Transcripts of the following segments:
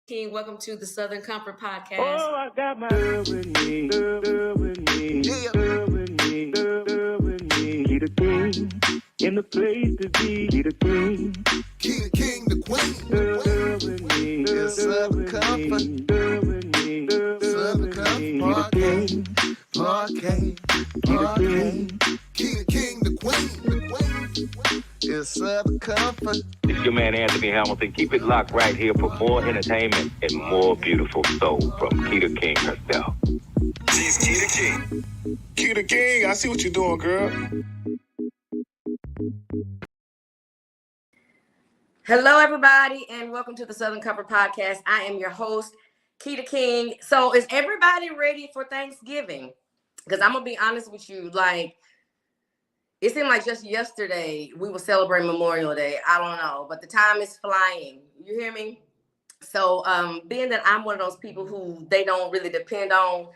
King, welcome to the Southern Comfort Podcast. Oh, I got my girl with me, girl with me, girl with me, girl with me. Keeta King, in the place to be. Keeta King, Keeta King, the queen. girl with me, girl Southern with Comfort. me, girl with me, Southern Comfort Podcast. Keeta King, the queen. It's Southern Comfort. It's your man Anthony Hamilton. Keep it locked right here for more entertainment and more beautiful soul from Keeta King herself. She's Keeta King. Keeta King, I see what you're doing, girl. Hello, everybody, and welcome to the Southern Comfort Podcast. I am your host, Keeta King. So is everybody ready for Thanksgiving? Because I'm going to be honest with you, it seemed like just yesterday we were celebrating Memorial Day. I don't know, but the time is flying. You hear me? So being that I'm one of those people who they don't really depend on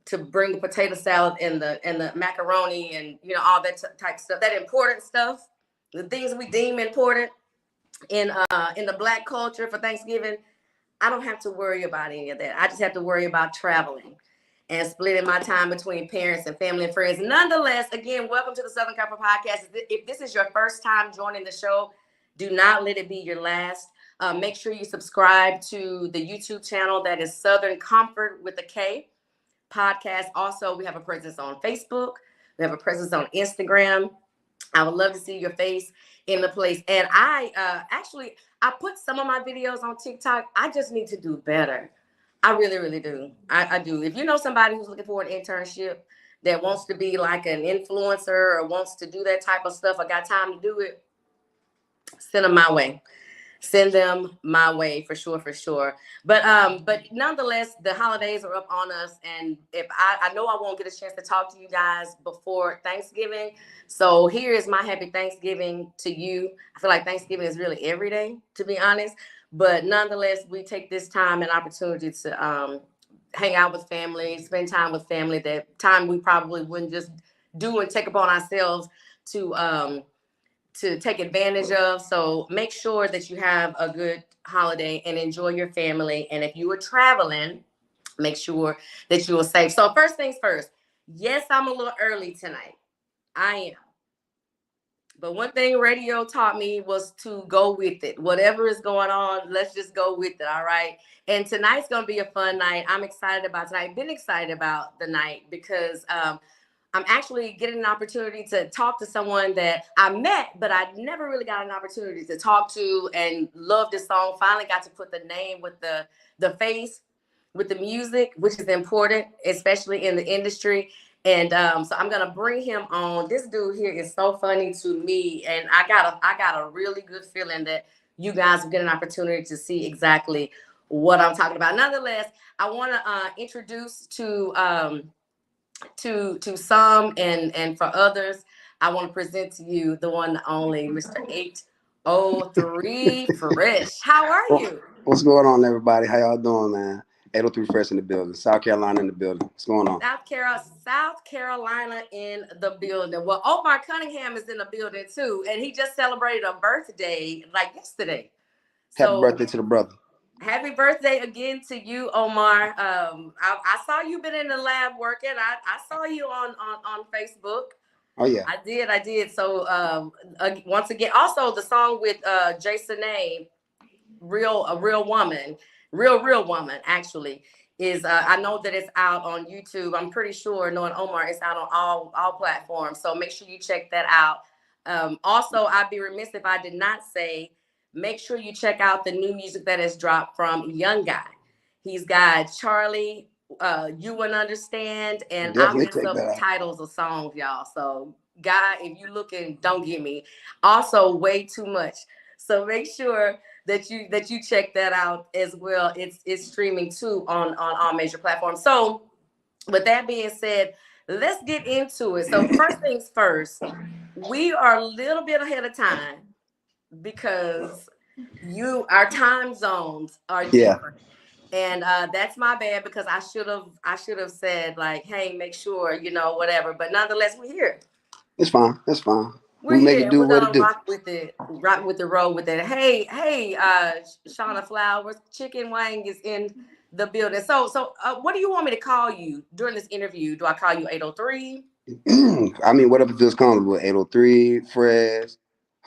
to bring the potato salad and the macaroni and all that type of stuff, that important stuff, the things we deem important in the Black culture for Thanksgiving, I don't have to worry about any of that. I just have to worry about traveling and splitting my time between parents and family and friends. Nonetheless, again, welcome to the Southern Comfort Podcast. If this is your first time joining the show, do not let it be your last. Make sure you subscribe to the YouTube channel that is Southern Comfort with a K podcast. Also, we have a presence on Facebook. We have a presence on Instagram. I would love to see your face in the place. And I put some of my videos on TikTok. I just need to do better. I really, really do. I do. If you know somebody who's looking for an internship that wants to be like an influencer or wants to do that type of stuff, I got time to do it, send them my way. Send them my way for sure. But nonetheless, the holidays are up on us. And if I know I won't get a chance to talk to you guys before Thanksgiving. So here is my happy Thanksgiving to you. I feel like Thanksgiving is really every day, to be honest. But nonetheless, we take this time and opportunity to hang out with family, spend time with family, that time we probably wouldn't just do and take upon ourselves to take advantage of. So make sure that you have a good holiday and enjoy your family. And if you are traveling, make sure that you are safe. So first things first, yes, I'm a little early tonight. I am. But one thing radio taught me was to go with it. Whatever is going on, let's just go with it, all right? And tonight's going to be a fun night. I'm excited about tonight. Been excited about the night because I'm actually getting an opportunity to talk to someone that I met, but I never really got an opportunity to talk to and love this song. Finally got to put the name with the face, with the music, which is important, especially in the industry. And so I'm gonna bring him on. This dude here is so funny to me, and I got a really good feeling that you guys will get an opportunity to see exactly what I'm talking about. Nonetheless, I want to introduce to some and for others, I want to present to you the one and only Mr. 803 Fresh. How are you? What's going on, everybody? How y'all doing, man? 803 Fresh in the building. South Carolina in the building. What's going on? South Carolina in the building. Well, Omar Cunningham is in the building too, and he just celebrated a birthday like yesterday. Happy birthday to the brother. Happy birthday again to you, Omar. I saw you been in the lab working. I saw you on Facebook. Oh yeah, I did. So once again, also the song with Jason A, real woman actually is. I know that it's out on YouTube. I'm pretty sure, knowing Omar, it's out on all platforms. So make sure you check that out. Also, I'd be remiss if I did not say, make sure you check out the new music that has dropped from Young Guy. He's got Charlie, You Wouldn't Understand, and I'll mix up titles of songs, y'all. So, Guy, if you looking, don't get me. Also, Way Too Much. So make sure that you check that out as well. It's streaming too on all major platforms. So, with that being said, let's get into it. So first things first, we are a little bit ahead of time because our time zones are different. And that's my bad, because I should have said like, hey, make sure, whatever. But nonetheless, we're here. It's fine. We're We make here it and do we're what it gonna do. rock with the road with it. Hey, Shauna Flowers, Chicken Wang is in the building. So, what do you want me to call you during this interview? Do I call you 803? I mean, whatever feels comfortable. 803, Fresh,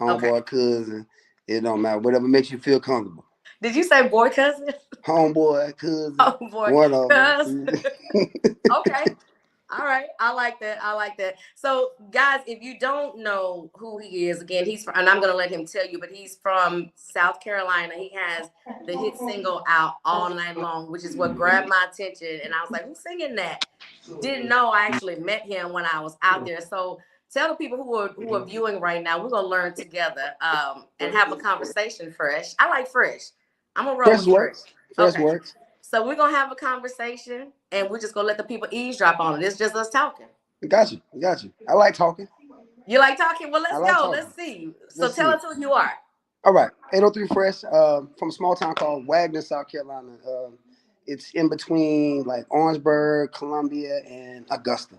Okay. homeboy, cousin. It don't matter. Whatever makes you feel comfortable. Did you say boy cousin? Homeboy, cousin, Oh boy, one of cuz. them. Okay. All right, I like that. I like that. So, guys, if you don't know who he is, again, he's from, and I'm gonna let him tell you, but he's from South Carolina. He has the hit single out All Night Long, which is what grabbed my attention. And I was like, who's singing that? Didn't know I actually met him when I was out there. So tell the people who are viewing right now, we're gonna learn together and have a conversation. Fresh. I like Fresh. I'm gonna roll Fresh with Fresh. works. Fresh Okay. works. So we're gonna have a conversation and we're just gonna let the people eavesdrop on it. It's just us talking. Got you. Got you. I like talking. You like talking? Well, I let's like go. talking. Let's see. So Let's tell see. us who you are. All right. 803 Fresh, from a small town called Wagner, South Carolina. It's in between like Orangeburg, Columbia, and Augusta.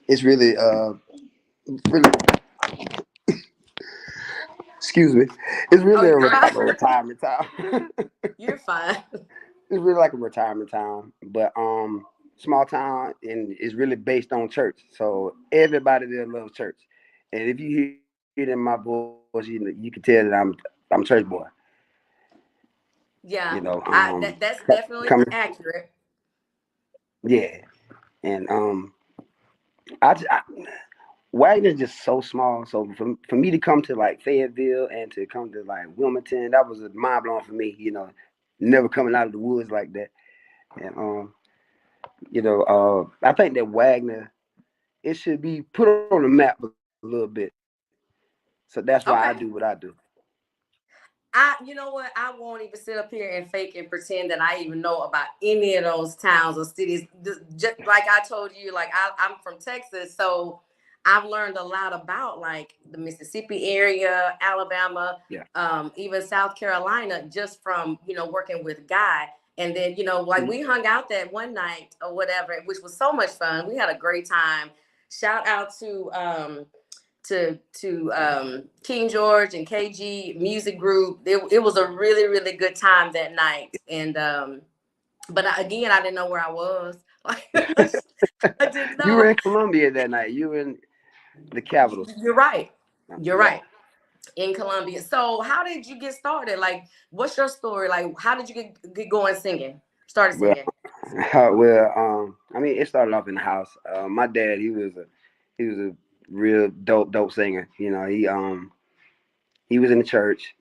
It's really, excuse me. It's Oh, really you're like fine. a retirement town. You're fine. It's really like a retirement town, but small town, and it's really based on church. So everybody there loves church, and if you hear it in my voice, you can tell that I'm church boy. Yeah, that's Coming, definitely accurate. yeah, and I Wagner's just so small. So for me to come to like Fayetteville and to come to like Wilmington, that was a mind blowing for me. Never coming out of the woods like that, and I think that Wagner, it should be put on the map a little bit. So that's why I do what I do. Okay. You know what? I won't even sit up here and fake and pretend that I even know about any of those towns or cities. Just like I told you, like I'm from Texas, so I've learned a lot about like the Mississippi area, Alabama, Yeah. even South Carolina, just from working with Guy. And then like we hung out that one night or whatever, which was so much fun. We had a great time. Shout out to King George and KG music group. It was a really really good time that night, and but again, I didn't know where I was. Like I didn't You were know. in Columbia that night. You were in the capital. You're right. You're Yeah. right. In Columbia. So how did you get started? Like, what's your story? Like, how did you get going singing? Started Well, singing. I mean, it started off in the house. My dad, he was a real dope singer. He was in the church,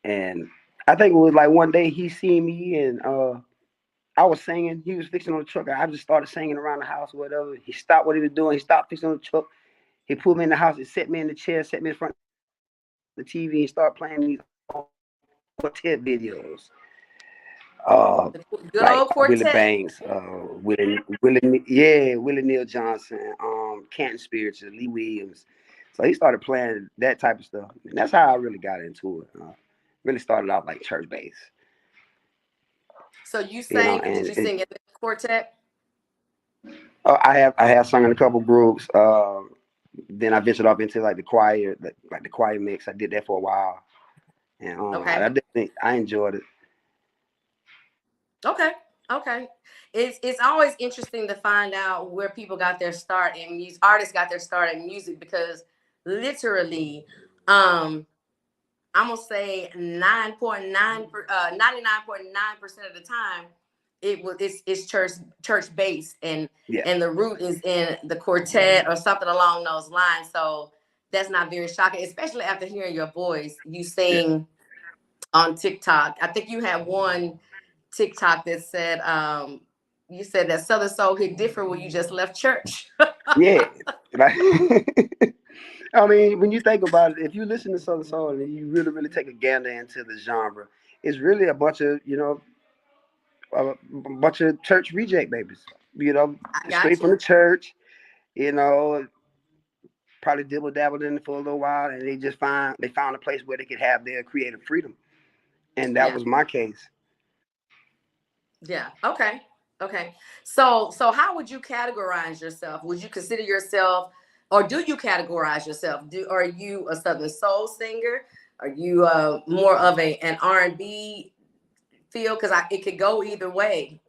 and I think it was like one day he seen me, and I was singing. He was fixing on the truck. I just started singing around the house or whatever. He stopped what he was doing. He stopped fixing on the truck. He pulled me in the house and set me in the chair, set me in front of the TV, and started playing these quartet videos. The good Like old Willie quartet. Banks, Willie Neal Johnson, Canton Spirits, Lee Williams. So he started playing that type of stuff, and that's how I really got into it. Really started out like church bass, So you sang? Did you and sing in the quartet? I have sung in a couple groups. Then I ventured off into like the choir, like the choir mix. I did that for a while, and Okay. I definitely I enjoyed it. Okay. Okay. It's always interesting to find out where people got their start in music, artists got their start in music, because literally, I'm gonna say 99.9% of the time it's church based, Yeah, and the root is in the quartet or something along those lines. So that's not very shocking, especially after hearing your voice. You yeah, sing on TikTok. I think you had one TikTok that said you said that Southern Soul hit different when you just left church. yeah. Like, I mean, when you think about it, if you listen to Southern Soul and you really, really take a gander into the genre, it's really a bunch of a bunch of church reject babies. You know, I straight got from the you. church. You know, probably dibble dabbled in it for a little while, and they found a place where they could have their creative freedom, and that Yeah. was my case. Yeah. Okay. Okay. So how would you categorize yourself? Would you consider yourself or do you categorize yourself? Are you a Southern soul singer? Are you more of an R&B feel? Because it could go either way.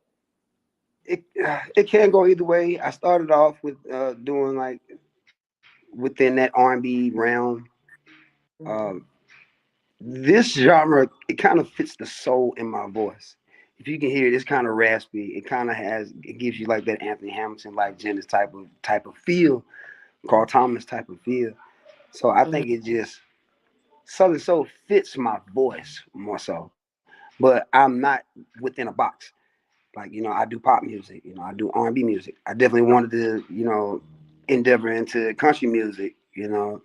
It can go either way. I started off with doing like within that R&B realm. Um, this genre, it kind of fits the soul in my voice. If you can hear it, it's kind of raspy. It gives you like that Anthony Hamilton, like Janis type of feel, Carl Thomas type of feel. So I think it just Southern Soul fits my voice more so. But I'm not within a box. Like, I do pop music, I do R&B music. I definitely wanted to, endeavor into country music,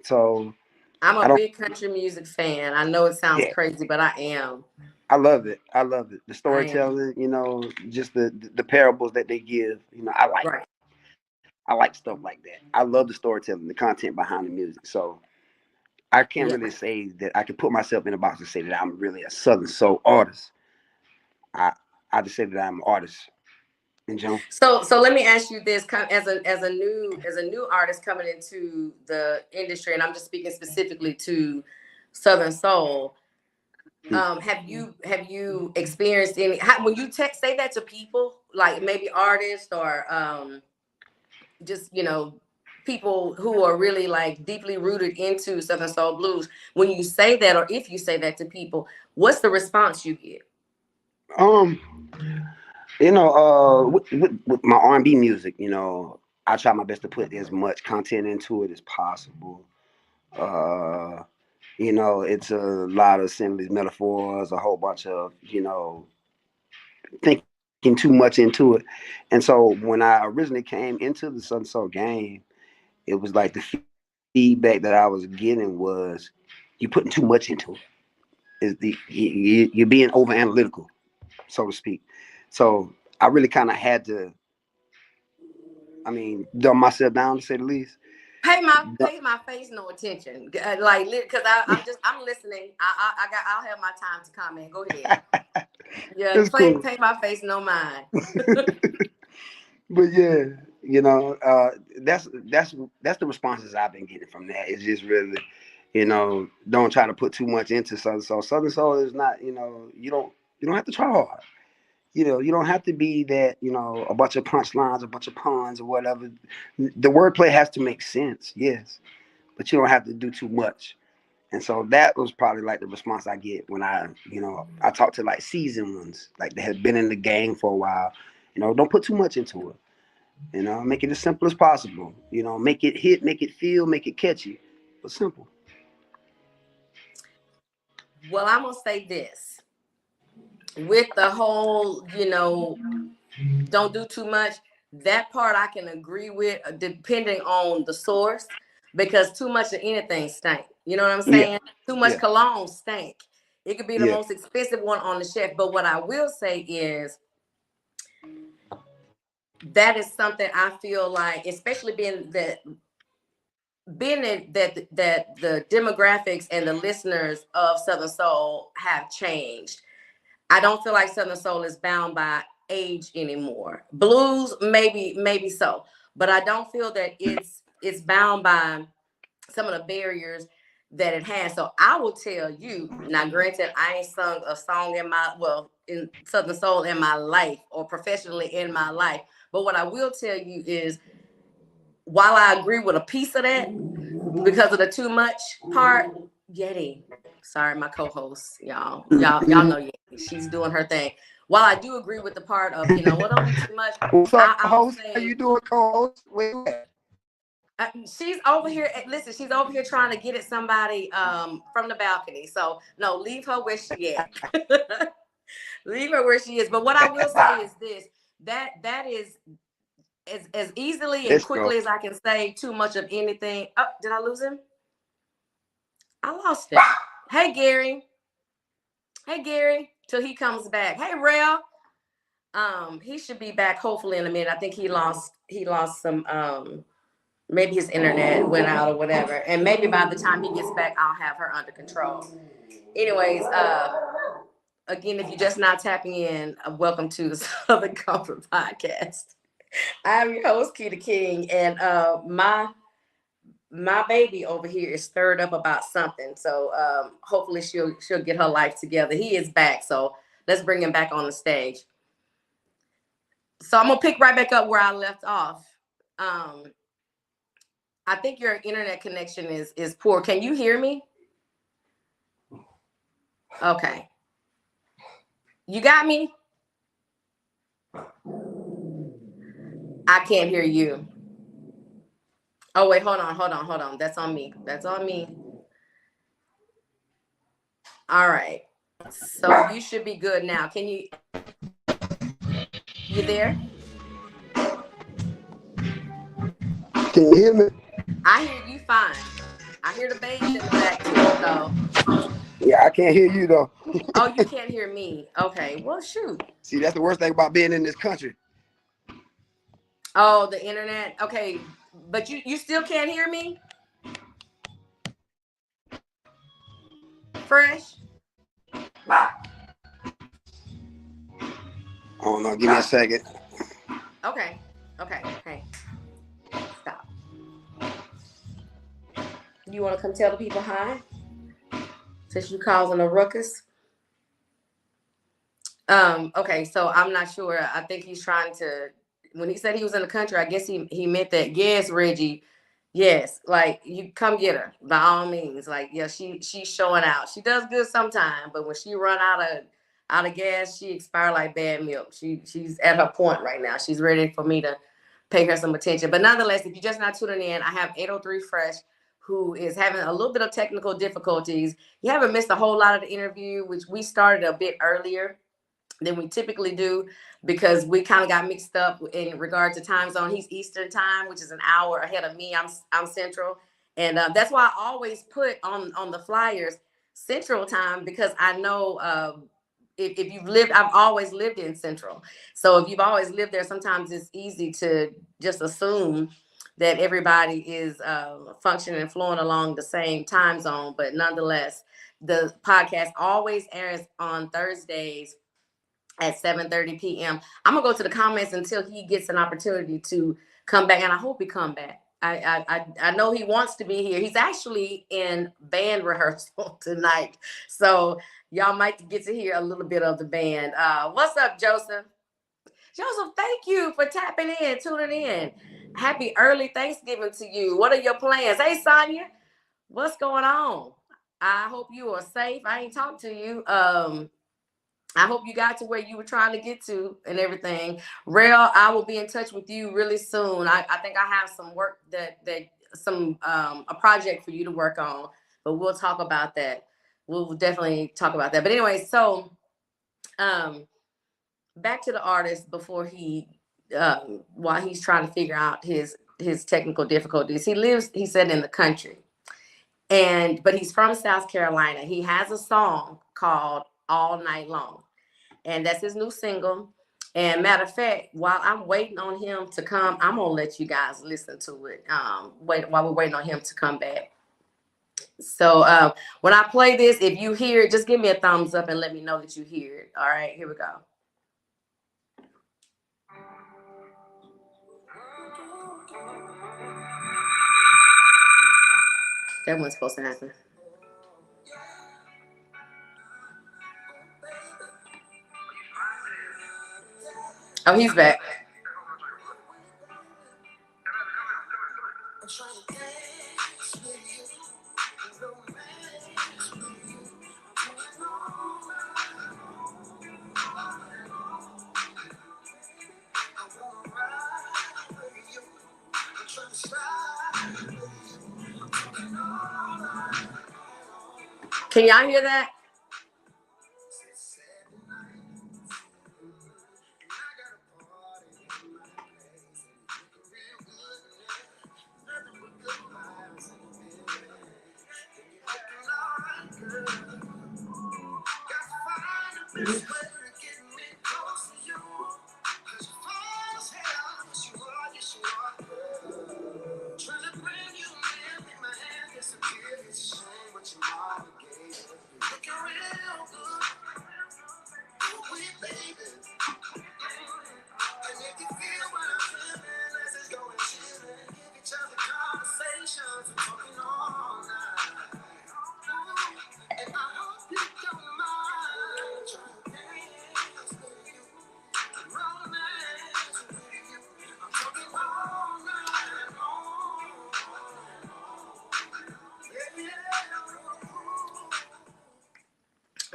So I'm I a don't big country music fan. I know it sounds yeah, crazy, but I am. I love it. I love it. The I am. storytelling, just the parables that they give, Right. I like stuff like that. I love the storytelling, the content behind the music. So I can't Yeah. really say that I can put myself in a box and say that I'm really a Southern soul artist. I I just say that I'm an artist in general. So let me ask you this: as a new artist coming into the industry, and I'm just speaking specifically to Southern Soul. Have you experienced when you say that to people, like maybe artists or just people who are really like deeply rooted into Southern Soul blues? When you say that, or if you say that to people, what's the response you get? Um, with my R&B music, I try my best to put as much content into it as possible. Uh, it's a lot of similes, metaphors, a whole bunch of, thinking too much into it. And so when I originally came into the Southern Soul game, it was like the feedback that I was getting was you putting too much into it. You're being over analytical, so to speak. So I really kind of had to, dumb myself down to say the least. Pay my face no attention, like, because I'm listening. I'll have my time to comment. Go ahead. Yeah, It's cool. pay my face no mind. But yeah, that's the responses I've been getting from that. It's just really, don't try to put too much into Southern Soul. Southern Soul is not, you don't have to try hard. You don't have to be that, a bunch of punchlines, a bunch of puns or whatever. The wordplay has to make sense, yes, but you don't have to do too much. And so that was probably like the response I get when I talk to like seasoned ones, like they have been in the game for a while. Don't put too much into it. Make it as simple as possible. Make it hit, make it feel, make it catchy, but simple. Well, I'm gonna say this with the whole, don't do too much. That part I can agree with, depending on the source, because too much of anything stink. You know what I'm Yeah, saying? Too much yeah, cologne stink. It could be the yeah. most expensive one on the shelf. But what I will say is that is something I feel like, especially being that the demographics and the listeners of Southern Soul have changed. I don't feel like Southern Soul is bound by age anymore. Blues, maybe so, but I don't feel that it's bound by some of the barriers that it has. So I will tell you now. Granted, I ain't sung a song in Southern Soul in my life or professionally in my life, but what I will tell you is, while I agree with a piece of that because of the too much part, Yeti. Sorry, my co-host, y'all know Yeti. She's doing her thing. While I do agree with the part of, don't do too much, What's up, I'll host? How say you doing, co-host? Wait, wait. she's over here. Listen, she's over here trying to get at somebody from the balcony. So no, leave her where she at. Leave her where she is. But what I will say is this: that is as easily and Let's go. quickly as I can say too much of anything. Oh, did I lose him? I lost him. Hey Gary. Hey Gary. Till he comes back. Hey Rail. He should be back hopefully in a minute. I think he lost some maybe his internet went out or whatever. And maybe by the time he gets back, I'll have her under control. Anyways, again, if you're just not tapping in, welcome to the Southern Comfort Podcast. I'm your host, Keeta King, and my my baby over here is stirred up about something. So hopefully she'll get her life together. He is back, so let's bring him back on the stage. So I'm gonna pick right back up where I left off. I think your internet connection is poor. Can you hear me? Okay. You got me? I can't hear you. Oh, wait, hold on. That's on me. All right. So you should be good now. You there? Can you hear me? I hear you fine. I hear the baby in the back too, though. Yeah, I can't hear you though. Oh, you can't hear me. Okay, well, shoot. See, that's the worst thing about being in this country. Oh, the internet. Okay, but you still can't hear me? Fresh? Oh no, give me a second. Okay. Hey, stop. You want to come tell the people hi? Since you causing a ruckus? Okay, so I'm not sure. I think he's trying to, when he said he was in the country, I guess he meant that. Yes, Reggie. Yes, like you come get her by all means. Like, yeah, she's showing out. She does good sometimes, but when she run out of gas, she expire like bad milk. She's at her point right now. She's ready for me to pay her some attention. But nonetheless, if you're just not tuning in, I have 803 Fresh, who is having a little bit of technical difficulties. You haven't missed a whole lot of the interview, which we started a bit earlier than we typically do because we kind of got mixed up in regard to time zone. He's Eastern time, which is an hour ahead of me. I'm Central, and that's why I always put on the flyers Central time, because I know if you've lived, I've always lived in Central. So if you've always lived there, sometimes it's easy to just assume that everybody is functioning and flowing along the same time zone. But nonetheless, the podcast always airs on Thursdays at 7:30 p.m. I'm gonna go to the comments until he gets an opportunity to come back, and I hope he come back. I know he wants to be here. He's actually in band rehearsal tonight, so y'all might get to hear a little bit of the band. What's up, Joseph? Joseph, thank you for tapping in, tuning in. Happy early Thanksgiving to you. What are your plans? Hey, Sonia, what's going on? I hope you are safe. I ain't talked to you. I hope you got to where you were trying to get to and everything. Rail, I will be in touch with you really soon. I think I have some work a project for you to work on, but we'll talk about that. We'll definitely talk about that. But anyway, so back to the artist before while he's trying to figure out his technical difficulties. He said, in the country. But he's from South Carolina. He has a song called All Night Long, and that's his new single. And matter of fact, while I'm waiting on him to come, I'm gonna let you guys listen to it. While we're waiting on him to come back. So when I play this, if you hear it, just give me a thumbs up and let me know that you hear it. All right, here we go. That wasn't supposed to happen. Oh, he's back. Can y'all hear that?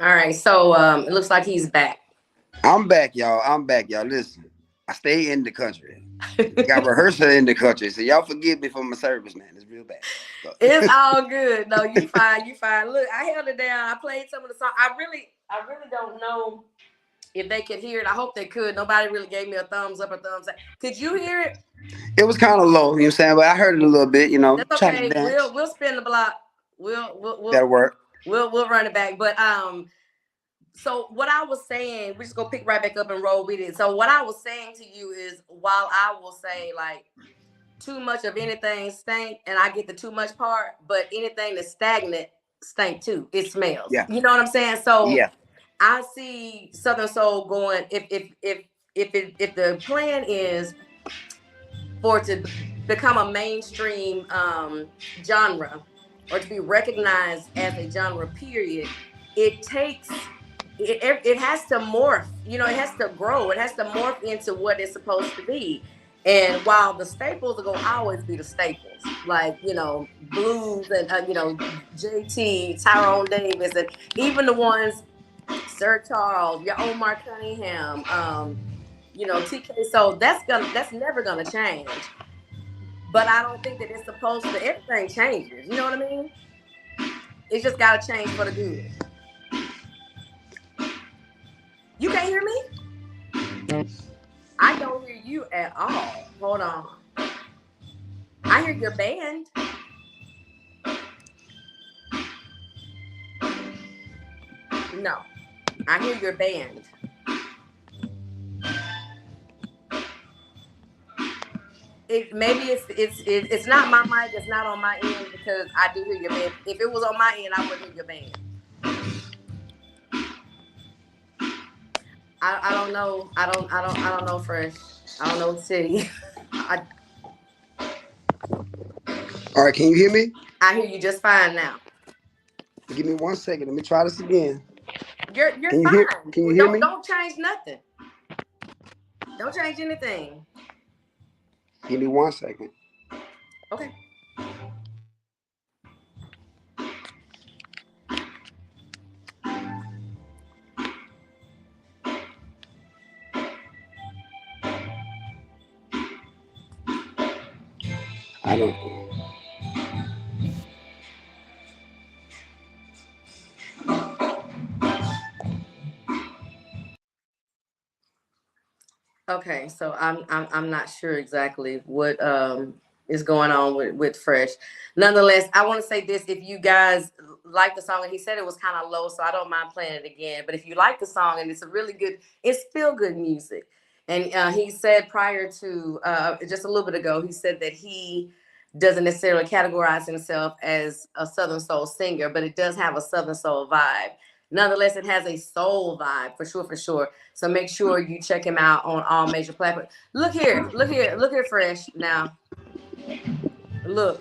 All right, so it looks like he's back. I'm back, y'all. I'm back, y'all. Listen, I stay in the country. Got rehearsal in the country, so y'all forgive me for my service, man. It's real bad. So. It's all good. No, you fine. You fine. Look, I held it down. I played some of the song. I really don't know if they could hear it. I hope they could. Nobody really gave me a thumbs up or thumbs down. Could you hear it? It was kind of low, you know what I'm saying, but I heard it a little bit, you know. That's okay. We'll spin the block. That'll work. We'll run it back. But so what I was saying, we just go pick right back up and roll with it. So what I was saying to you is, while I will say like too much of anything stink, and I get the too much part, but anything that's stagnant stink too. It smells. Yeah. You know what I'm saying? So yeah. I see Southern Soul going. If the plan is for it to become a mainstream genre, or to be recognized as a genre, period, it takes. It has to morph, you know, it has to grow, it has to morph into what it's supposed to be. And while the staples are going to always be the staples, like, you know, blues and, you know, JT, Tyrone Davis, and even the ones, Sir Charles, your Omar Cunningham, you know, TK. So that's never going to change. But I don't think that it's supposed to, everything changes. You know what I mean? It's just got to change for the good. You can't hear me? I don't hear you at all. Hold on. I hear your band. No, I hear your band. Maybe it's not my mic. It's not on my end, because I do hear your band. If it was on my end, I would hear your band. I don't know. I don't know, Fresh. I don't know what to tell you. All right, can you hear me? I hear you just fine now. Give me 1 second. Let me try this again. You're can you fine. Can you hear me? Don't change nothing. Don't change anything. Give me 1 second. Okay. I don't. Okay, so I'm not sure exactly what is going on with Fresh. Nonetheless, I want to say this: if you guys like the song, and he said it was kind of low, so I don't mind playing it again. But if you like the song, and it's a really good, it's feel good music. And he said prior to just a little bit ago, he said that he doesn't necessarily categorize himself as a Southern soul singer, but it does have a Southern soul vibe. Nonetheless, it has a soul vibe for sure. So make sure you check him out on all major platforms. Look here, Fresh. Now, look,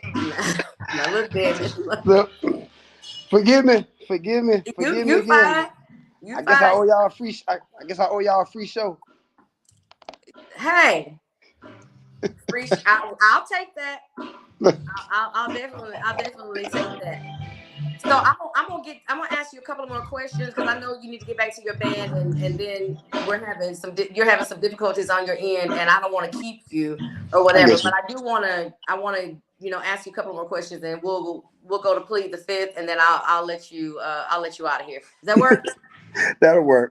now look, David. Look, forgive me You again. fine. I guess I owe y'all a free. I guess I owe y'all a free show. Hey, free. I'll take that. I'll definitely take that. So I'm gonna ask you a couple of more questions, because I know you need to get back to your band, and then you're having some difficulties on your end, and I don't want to keep you or whatever. But I want to ask you a couple more questions, and we'll go to Plead the Fifth, and then I'll let you out of here. Does that work?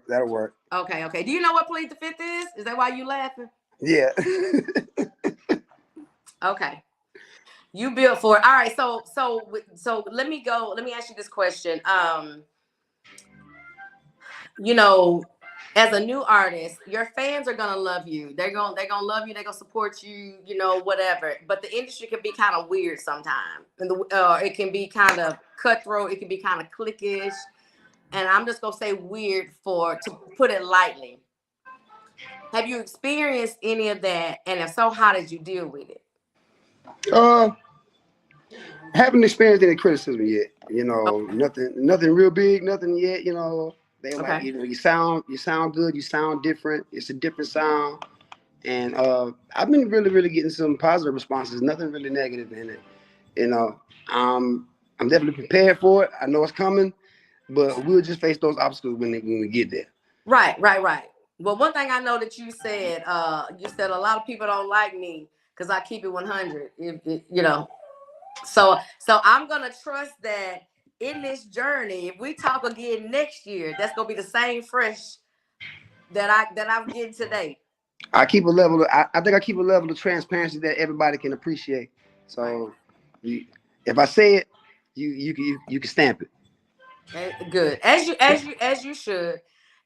That'll work. Okay. Do you know what Plead the Fifth is? Is that why you laughing? Yeah. Okay. You built for it. All right. So let me ask you this question. As a new artist, your fans are gonna love you. They're gonna love you. They're gonna support you. Whatever. But the industry can be kind of weird sometimes, and it can be kind of cutthroat. It can be kind of cliquish, and I'm just gonna say weird to put it lightly. Have you experienced any of that? And if so, how did you deal with it? Haven't experienced any criticism yet. Nothing real big, nothing yet. They were like, you sound good, you sound different. It's a different sound, and I've been really, really getting some positive responses. Nothing really negative in it. I'm definitely prepared for it. I know it's coming. but we'll just face those obstacles when we get there. Right. Well, one thing I know that you said a lot of people don't like me because I keep it 100. So I'm gonna trust that in this journey, if we talk again next year, that's gonna be the same fresh that I'm getting today. I keep a level. I think I keep a level of transparency that everybody can appreciate. Right. So, if I say it, you can stamp it. Good. As you should,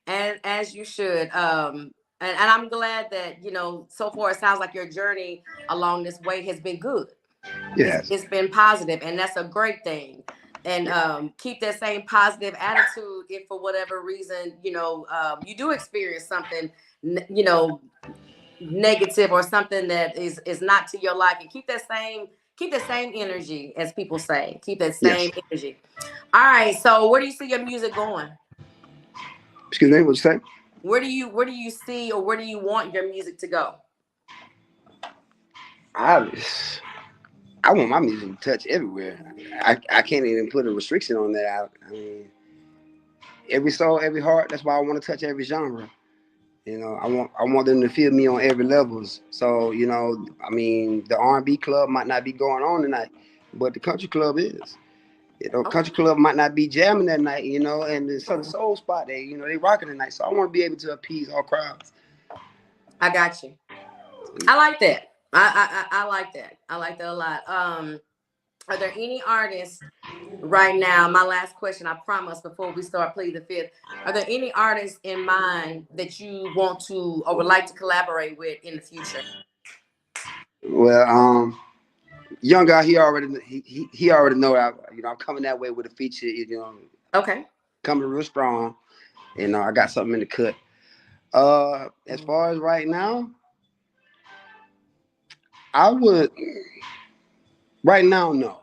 and as you should. And I'm glad that so far it sounds like your journey along this way has been good. Yes. It's been positive, and that's a great thing. And keep that same positive attitude if for whatever reason you do experience something negative or something that is not to your liking. Keep that same energy, as people say. Keep that Yes. same energy. All right. So where do you see your music going? Excuse me. What you say? Where do you see, or where do you want your music to go? I I want my music to touch everywhere. I can't even put a restriction on that. I mean, every soul, every heart. That's why I want to touch every genre. I want them to feel me on every levels. So I mean, the R&B club might not be going on tonight, but the country club is. Okay. Country club might not be jamming that night. And the Southern Soul spot they rocking tonight. So I want to be able to appease all crowds. I got you. I like that. I like that. I like that a lot. Are there any artists right now? My last question, I promise, before we start Plead the Fifth. Are there any artists in mind that you want to or would like to collaborate with in the future? Well, young guy, he already know I'm coming that way with a feature. Okay. Coming real strong. I got something in the cut. As far as right now, I would. Right now, no.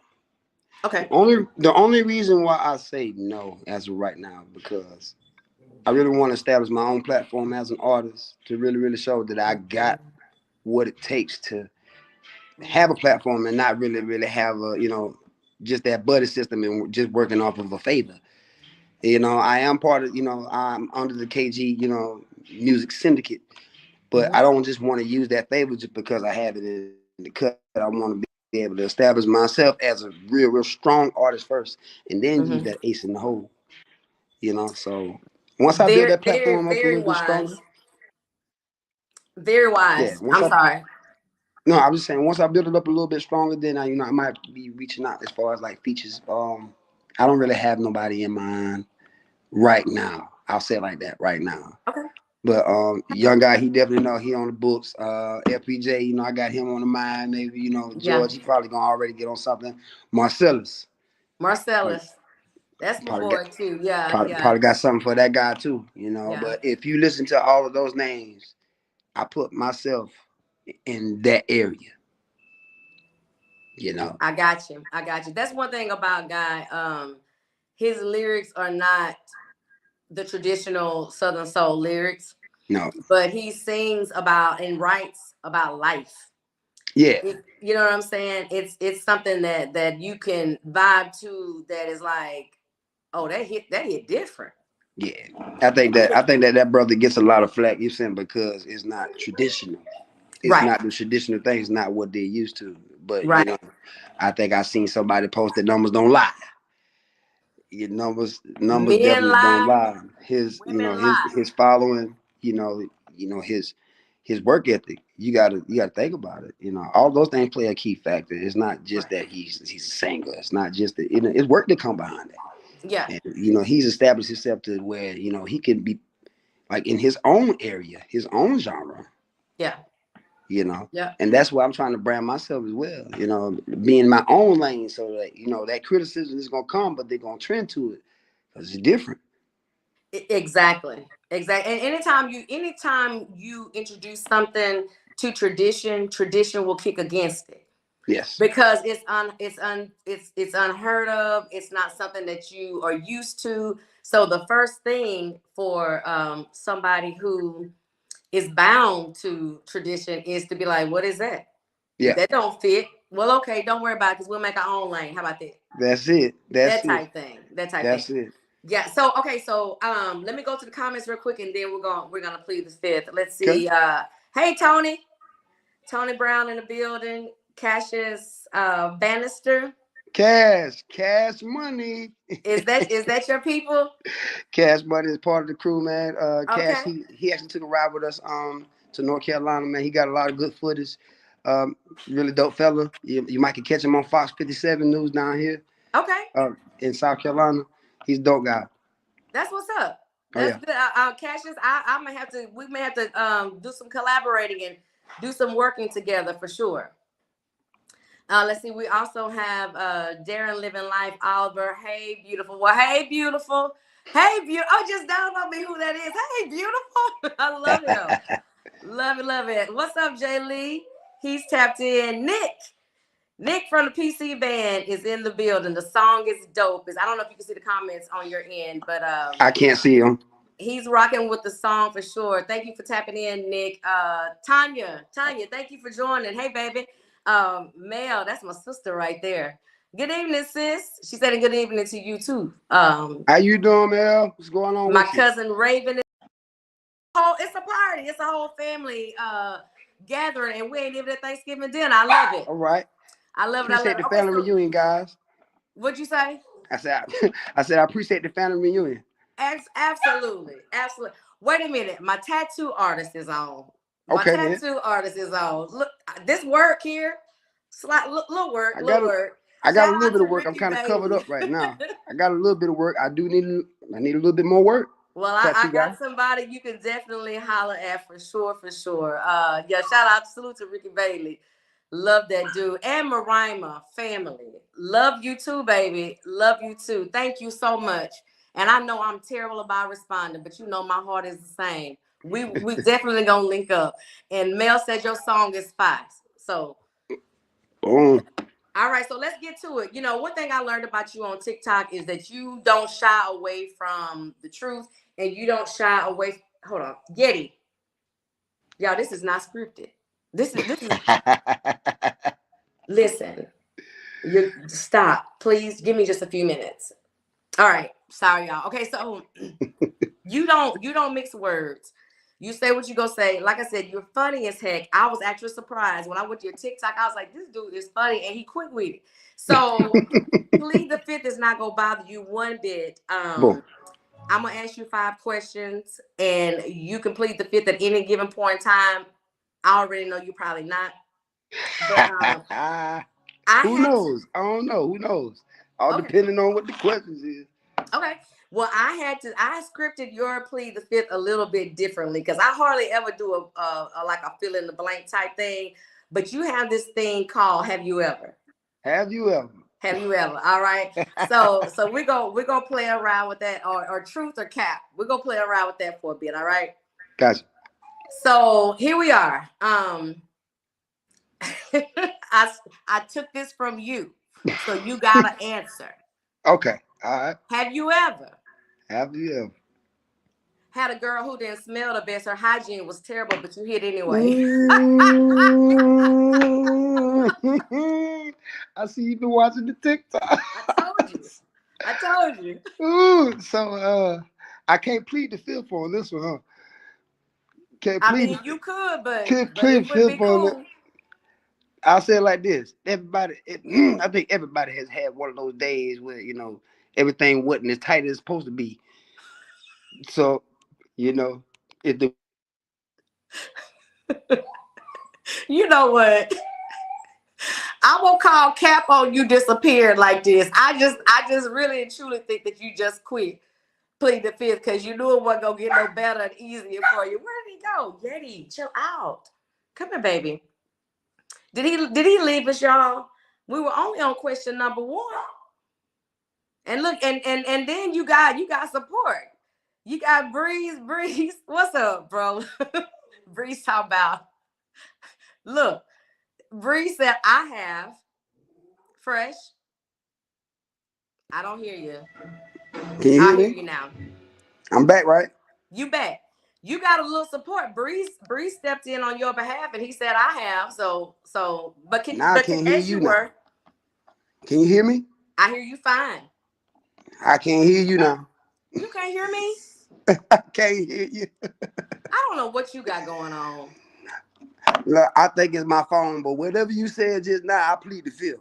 Okay. The only reason why I say no as of right now because I really want to establish my own platform as an artist to really, really show that I got what it takes to have a platform and not really, really have just that buddy system and just working off of a favor. I am part of, I'm under the KG, music syndicate, but I don't just want to use that favor just because I have it in the cut. I want to be able to establish myself as a real, real strong artist first and then use that ace in the hole. So once I build that platform up a little Very bit stronger, wise. Very yeah, wise. I'm sorry. no, I was just saying once I build it up a little bit stronger, then I might be reaching out as far as like features. I don't really have nobody in mind right now. I'll say it like that right now. Okay. But young guy, he definitely know he on the books. FPJ, I got him on the mind. Maybe Yeah. George, he probably gonna already get on something. Marcellus, Marcellus. That's my probably boy got too. Yeah. probably got something for that guy too. Yeah. But if you listen to all of those names, I put myself in that area. I got you. That's one thing about Guy. His lyrics are not the traditional Southern Soul lyrics, No. but he sings about and writes about life. Yeah. You know what I'm saying? It's something that you can vibe to. That is like, oh, that hit different. Yeah. I think that brother gets a lot of flack. You saying because it's not traditional. It's Right. not the traditional thing. It's not what they're used to. But Right. I think I seen somebody post that numbers don't lie. Your numbers Men definitely don't lie, lie. His women lie. his following, his work ethic. You gotta think about it. All those things play a key factor. It's not just that he's a singer. It's not just that it's work that come behind that. Yeah. And he's established himself to where he can be like in his own area, his own genre. Yeah. Yeah. And that's why I'm trying to brand myself as well, be in my own lane so that, that criticism is going to come, but they're going to trend to it because it's different. Exactly. And anytime you introduce something to tradition will kick against it. Yes. Because it's unheard of. It's not something that you are used to. So the first thing for somebody who is bound to tradition is to be like, what is that? Yeah. That don't fit. Well, okay, don't worry about it because we'll make our own lane. How about that? That's it. That type thing. That's it. Yeah. So okay. So let me go to the comments real quick, and then we're gonna plead the fifth. Let's Okay. see. Hey Tony, Tony Brown in the building. Cassius Bannister. Cash money. Is that your people? Cash money is part of the crew, man. Cash, Okay. he actually took a ride with us to North Carolina, man. He got a lot of good footage. Really dope fella. You might can catch him on Fox 57 News down here Okay. in South Carolina. He's a dope guy. That's what's up. Oh That's yeah. good. Cassius, I may have to. We may have to do some collaborating and do some working together for sure. Let's see. We also have Darren Living Life Oliver. Hey, beautiful. Well, hey, beautiful. Hey, beautiful. Oh, just dawned on me who that is. Hey, beautiful. I love him. Love it, love it. What's up, Jay Lee? He's tapped in. Nick from the PC band is in the building. The song is dope. I don't know if you can see the comments on your end, but I can't see him. he's rocking with the song for sure. Thank you for tapping in, Nick. Tanya, thank you for joining. Hey, baby. Mel, that's my sister right there. Good evening, sis. She said a good evening to you too. How you doing, Mel? What's going on My with you? cousin Raven. It's a party. It's a whole family gathering, and we ain't even at Thanksgiving dinner. I love it. All right. I love it. Appreciate the family reunion, guys. What'd you say? I said I appreciate the family reunion. Absolutely. Wait a minute. My tattoo artist is on. Okay, tattoo artist is on. Look, this work here. Little work. I got a Shout little out bit to of work. I'm Ricky kind of Bailey. covered up right now. I got a little bit of work. I need a little bit more work. Well, I got somebody you can definitely holler at for sure. Yeah, shout out, salute to Ricky Bailey. Love that dude. And Marima family. Love you too, baby. Love you too. Thank you so much. And I know I'm terrible about responding, but you know my heart is the same. We definitely gonna link up. And Mel said your song is fire. So Boom. all right, so let's get to it. You know, one thing I learned about you on TikTok is that you don't shy away from the truth, and you don't shy away. Hold on, Yeti. Y'all, this is not scripted. This is listen. You stop, please. Give me just a few minutes. All right, sorry, y'all. Okay, so you don't mix words. You say what you go say. Like I said, you're funny as heck. I was actually surprised when I went to your TikTok. I was like, this dude is funny, and he quick with it. So Plead the Fifth is not gonna bother you one bit. Boom. I'm gonna ask you 5 questions, and you can plead the fifth at any given point in time. I already know you probably not, but who knows? I don't know. Who knows? All depending on what the questions is. Okay. Well, I scripted your Plead the Fifth a little bit differently because I hardly ever do a like a fill in the blank type thing. But you have this thing called Have You Ever? Have you ever? Have you ever? All right. So we're gonna play around with that, or truth or cap. We're gonna play around with that for a bit, all right? Gotcha. So here we are. I took this from you. So you gotta answer. Okay. All right. Have you ever? Have you ever? Had a girl who didn't smell the best. Her hygiene was terrible, but you hit anyway. I see you've been watching the TikTok. I told you. Ooh, so I can't plead the fifth on this one, huh? You could, but can't plead it would be cool. On it. I'll say it like this: everybody, I think everybody has had one of those days where everything wasn't as tight as it's supposed to be. So, if the you know what? I won't call cap on you disappeared like this. I just really and truly think that you just quit Plead the Fifth because you knew it wasn't gonna get no better and easier for you. Where did he go? Yeti, chill out. Come here, baby. Did he leave us, y'all? We were only on question number 1. And look, and then you got support. You got Breeze. What's up, bro? Breeze talk about. Look, Breeze said, I have fresh. I don't hear you. Can you hear me? I hear you now. I'm back, right? You back. You got a little support. Breeze stepped in on your behalf, and he said, I have. So, but can now I can't hear you now. Can you hear me? I hear you fine. I can't hear you now. You can't hear me? I can't hear you. I don't know what you got going on. Look, I think it's my phone, but whatever you said just now, I plead the fifth.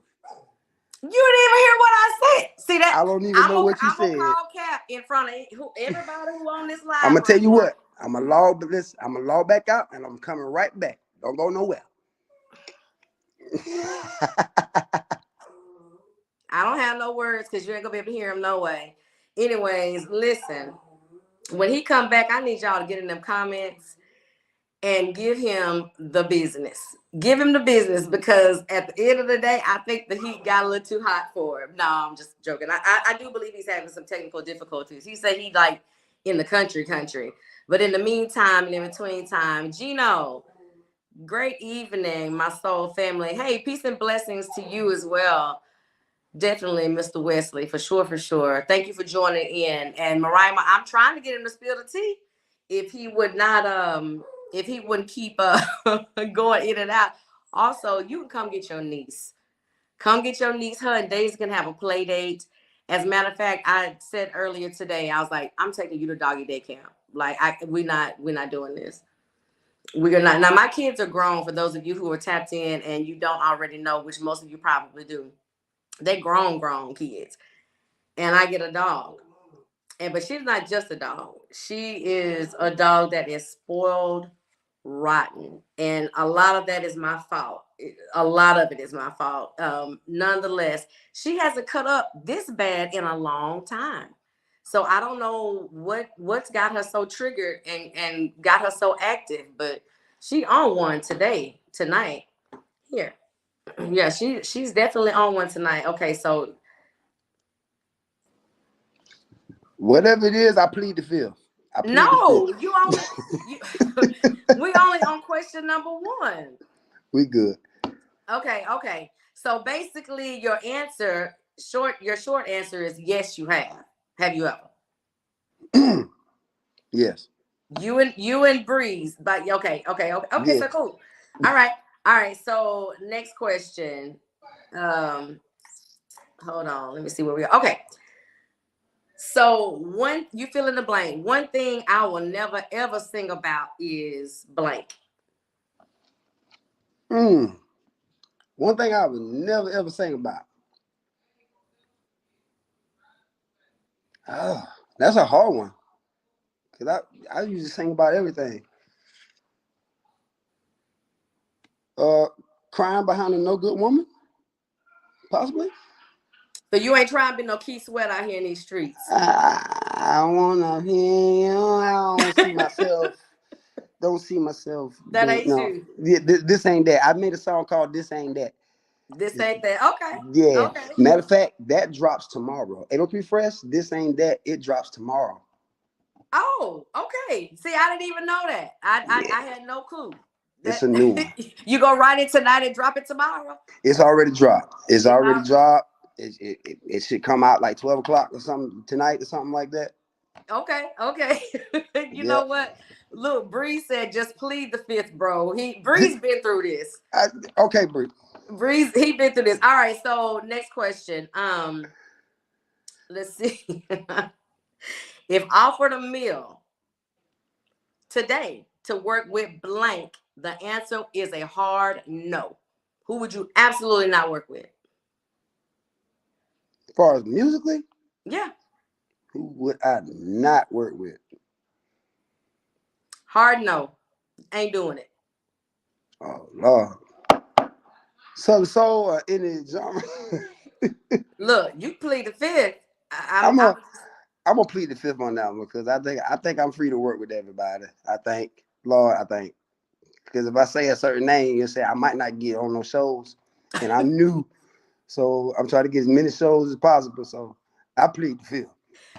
You didn't even hear what I said. See that? I don't even know what you I'm gonna said. call Cap in front of everybody who on this live. I'm gonna tell right you now. what. I'm gonna log back out, and I'm coming right back. Don't go nowhere. I don't have no words because you ain't gonna be able to hear him no way. Anyways, listen. When he come back, I need y'all to get in them comments and give him the business. Give him the business because at the end of the day, I think the heat got a little too hot for him. No, I'm just joking. I do believe he's having some technical difficulties. He said he like in the country. But in the meantime and in between time, Gino, great evening, my soul family. Hey, peace and blessings to you as well. Definitely, Mr. Wesley, for sure. Thank you for joining in. And Mariah, I'm trying to get him to spill the tea. If he would not, if he wouldn't keep going in and out. Also, you can come get your niece. Come get your niece. Her and Daisy can have a play date. As a matter of fact, I said earlier today, I was like, I'm taking you to doggy day camp. Like, we're not doing this. We're not. Now, my kids are grown. For those of you who are tapped in and you don't already know, which most of you probably do. They grown kids. And I get a dog. But she's not just a dog. She is a dog that is spoiled rotten. And a lot of that is my fault. A lot of it is my fault. Nonetheless, she hasn't cut up this bad in a long time. So I don't know what's got her so triggered and got her so active, but she on one tonight. Here. Yeah, she's definitely on one tonight. Okay, so Whatever it is, I plead the fifth. no, you we only on question number 1. We good. Okay. So basically your short answer is yes, you have. Have you ever? Yes. You and Breeze, but okay, Yes. so cool. All right. So next question. Hold on, let me see where we are. Okay. So you fill in the blank. One thing I will never ever sing about is blank. One thing I would never ever sing about. Oh, that's a hard one. Cause I usually sing about everything. Crying behind a no good woman, possibly. So you ain't trying to be no Key Sweat out here in these streets. I wanna hear you. I don't see myself. Don't see myself. That ain't you. Yeah, this ain't that. I made a song called "This Ain't That." This ain't that. Okay. Yeah. Okay. Matter of fact, that drops tomorrow. 803 Fresh. This ain't that. It drops tomorrow. Oh, okay. See, I didn't even know that. I had no clue. It's a new one. You go write it tonight and drop it tomorrow? It's already dropped. It's already dropped. It should come out like 12 o'clock or something tonight or something like that. Okay. You know what? Look, Breeze said just plead the fifth, bro. Breeze been through this. Okay, Bree. Breeze, he been through this. All right, so next question. Let's see. If offered a meal today to work with blank, the answer is a hard no. Who would you absolutely not work with? As far as musically? Yeah. Who would I not work with? Hard no. Ain't doing it. Oh, Lord. Southern soul or any genre? Look, you plead the fifth. I'm gonna plead the fifth on that one because I think I'm free to work with everybody. I think, Lord, because if I say a certain name, you'll say I might not get on those shows, and I'm new, so I'm trying to get as many shows as possible. So I plead the fifth.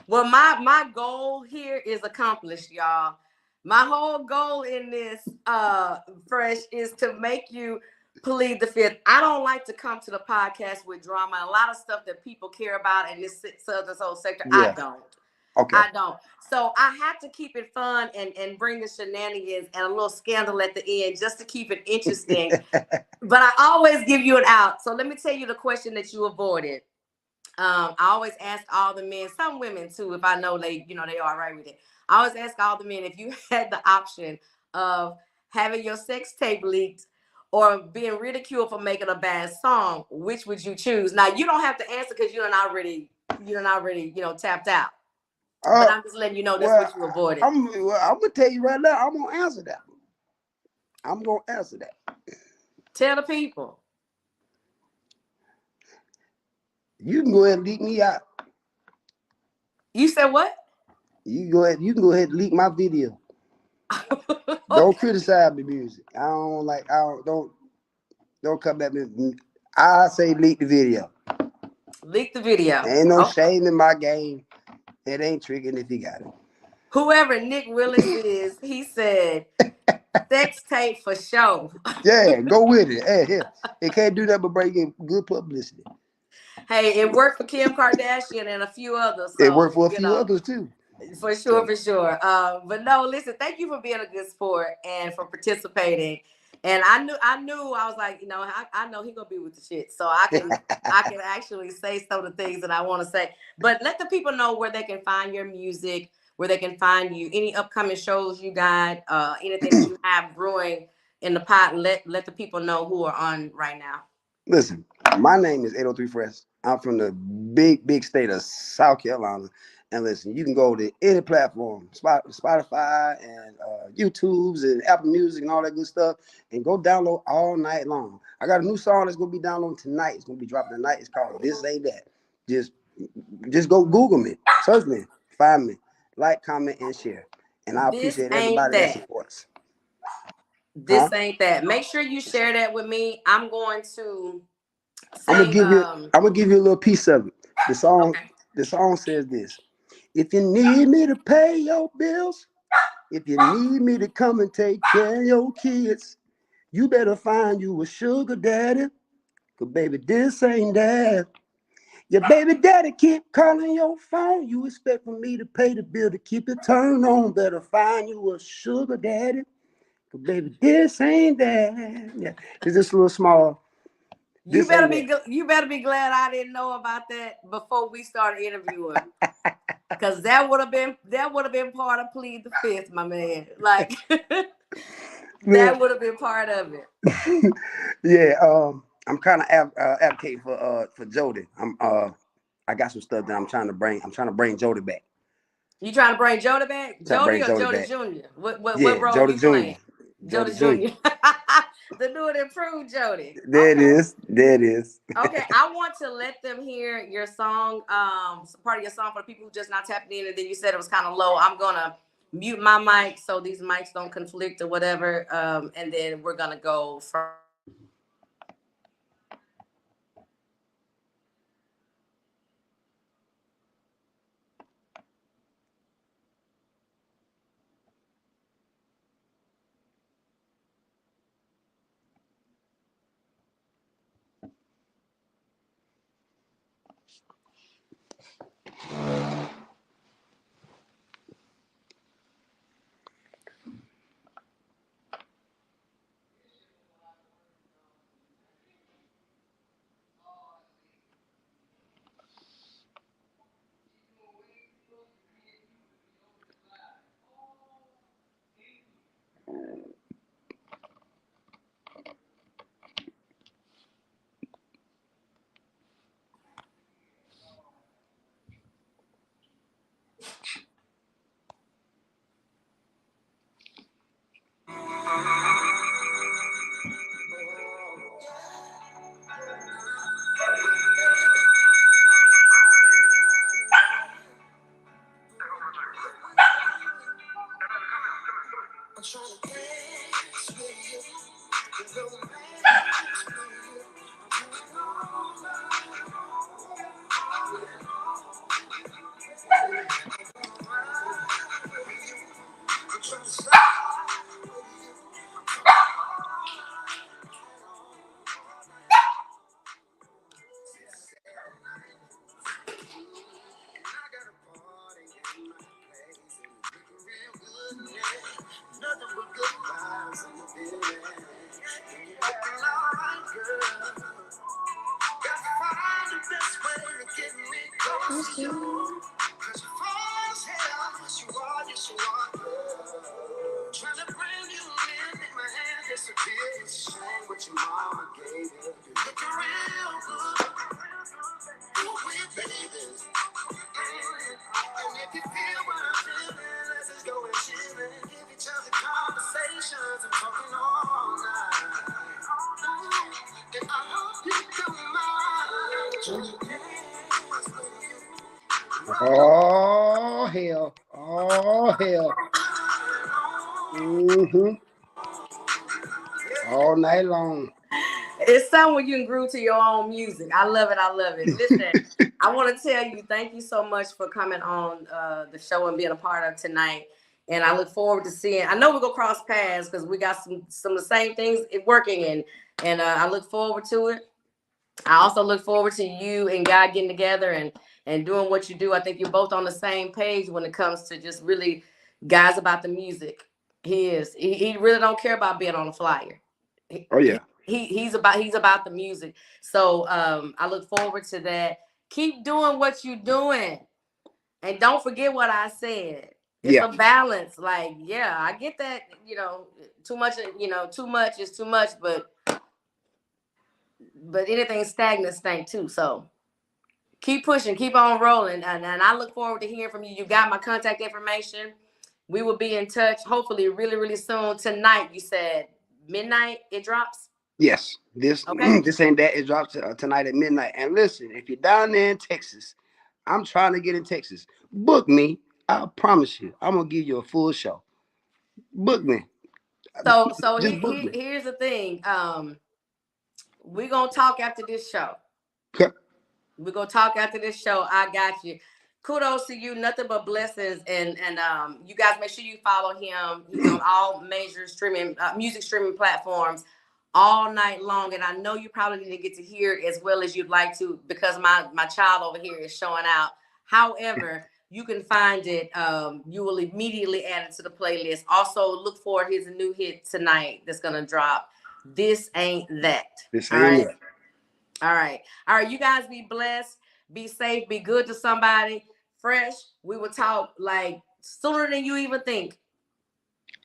Well, my goal here is accomplished, y'all. My whole goal in this Fresh is to make you plead the fifth. I don't like to come to the podcast with drama. A lot of stuff that people care about in this Southern Soul sector, yeah. I don't. Okay. I don't. So I have to keep it fun and bring the shenanigans and a little scandal at the end just to keep it interesting. But I always give you an out. So let me tell you the question that you avoided. I always ask all the men, some women too, if I know they, they are all right with it. I always ask all the men if you had the option of having your sex tape leaked or being ridiculed for making a bad song, which would you choose? Now you don't have to answer because you're not already, tapped out. But I'm just letting you know that's what you avoided. I'm gonna tell you right now. I'm gonna answer that. I'm gonna answer that. Tell the people. You can go ahead and leak me out. You said what? You can go ahead and leak my video. Okay. Don't criticize the music. Don't come at me. I say leak the video. Leak the video. Ain't no shame in my game. It ain't tricking if you got it. Whoever Nick Willis is, he said sex tape for show. Yeah, go with it. Hey, here. It can't do that but bring in good publicity. Hey, it worked for Kim Kardashian and a few others. So, it worked for a few others too. For sure. But no, listen, thank you for being a good sport and for participating. And I was like, I know he gonna be with the shit. So I can actually say some of the things that I want to say. But let the people know where they can find your music, where they can find you, any upcoming shows you got, anything that you have brewing in the pot. Let the people know who are on right now. Listen, my name is 803 Fresh. I'm from the big state of South Carolina. And listen, you can go to any platform, Spotify and YouTube's and Apple Music and all that good stuff, and go download all night long. I got a new song that's gonna be downloading tonight. It's gonna be dropping tonight. It's called This Ain't That. Just go Google me, search me, find me, like, comment, and share. And I appreciate everybody that supports. This ain't that. Make sure you share that with me. I'm going to sing, I'm gonna give you a little piece of it. The song says this: if you need me to pay your bills, if you need me to come and take care of your kids, you better find you a sugar daddy. Cause baby, this ain't that. Your baby daddy keep calling your phone. You expect for me to pay the bill to keep it turned on. Better find you a sugar daddy. Cause baby, this ain't that. Yeah, it's just a little small. You better be glad I didn't know about that before we started interviewing. Cause that would have been part of Plead the Fifth, my man. Like that would have been part of it. Yeah, I'm kind of advocating for Jody. I got some stuff that I'm trying to bring Jody back. You trying to bring Jody back? Jody or Jody Jr.? What role you playing? Jody Jr. The new and improved Jody. There it is. Okay, I want to let them hear your song, part of your song for the people who just not tapped in, and then you said it was kind of low. I'm gonna mute my mic so these mics don't conflict or whatever, and then we're gonna go from. Oh hell! Oh hell! All night long. It's something when you can groove to your own music. I love it. I love it. Listen, I want to tell you, thank you so much for coming on the show and being a part of tonight. And I look forward to seeing. I know we're gonna cross paths because we got some of the same things working, and I look forward to it. I also look forward to you and God getting together and doing what you do. I think you're both on the same page when it comes to just really guys about the music. He is. He really don't care about being on a flyer. Oh yeah. He's about the music. So I look forward to that. Keep doing what you're doing. And don't forget what I said. It's a balance. Like, yeah, I get that, too much is too much, but anything stagnant stink too. So keep pushing, keep on rolling. And I look forward to hearing from you. You got my contact information. We will be in touch, hopefully really, really soon. Tonight, you said midnight it drops? Yes. This ain't that. It drops tonight at midnight. And listen, if you're down there in Texas, I'm trying to get in Texas. Book me. I promise you, I'm gonna give you a full show. Book me. So Just book me. here's the thing. We're gonna talk after this show. We're gonna talk after this show. I got you. Kudos to you. Nothing but blessings. And you guys make sure you follow him. He's on all major music streaming platforms all night long. And I know you probably didn't get to hear it as well as you'd like to because my child over here is showing out. However, you can find it. You will immediately add it to the playlist. Also, look for his new hit tonight that's gonna drop. This ain't that. This ain't that. All right. You guys be blessed, be safe, be good to somebody. Fresh. We will talk like sooner than you even think.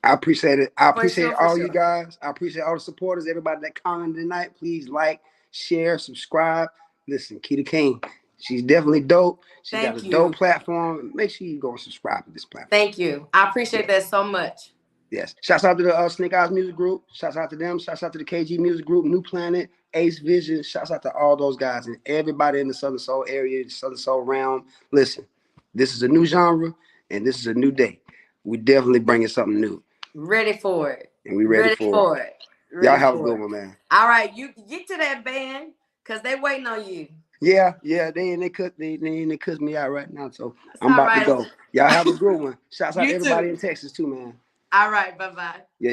I appreciate it. I appreciate all sure. you guys. I appreciate all the supporters, everybody that commented tonight. Please like, share, subscribe. Listen, Keeta King, she's definitely dope. She got a dope platform. Make sure you go and subscribe to this platform. Thank you. I appreciate that so much. Yes. Shouts out to the Snake Eyes Music Group. Shouts out to them. Shouts out to the KG Music Group, New Planet, Ace Vision. Shouts out to all those guys and everybody in the Southern Soul area, the Southern Soul realm. Listen, this is a new genre and this is a new day. We're definitely bringing something new. Ready for it. And we ready for it. Y'all have a good one, man. All right, you get to that band because they waiting on you. Yeah, they cut me out right now, so I'm about to go. Y'all have a good one. Shouts out to everybody in Texas too, man. All right, bye-bye. Yeah.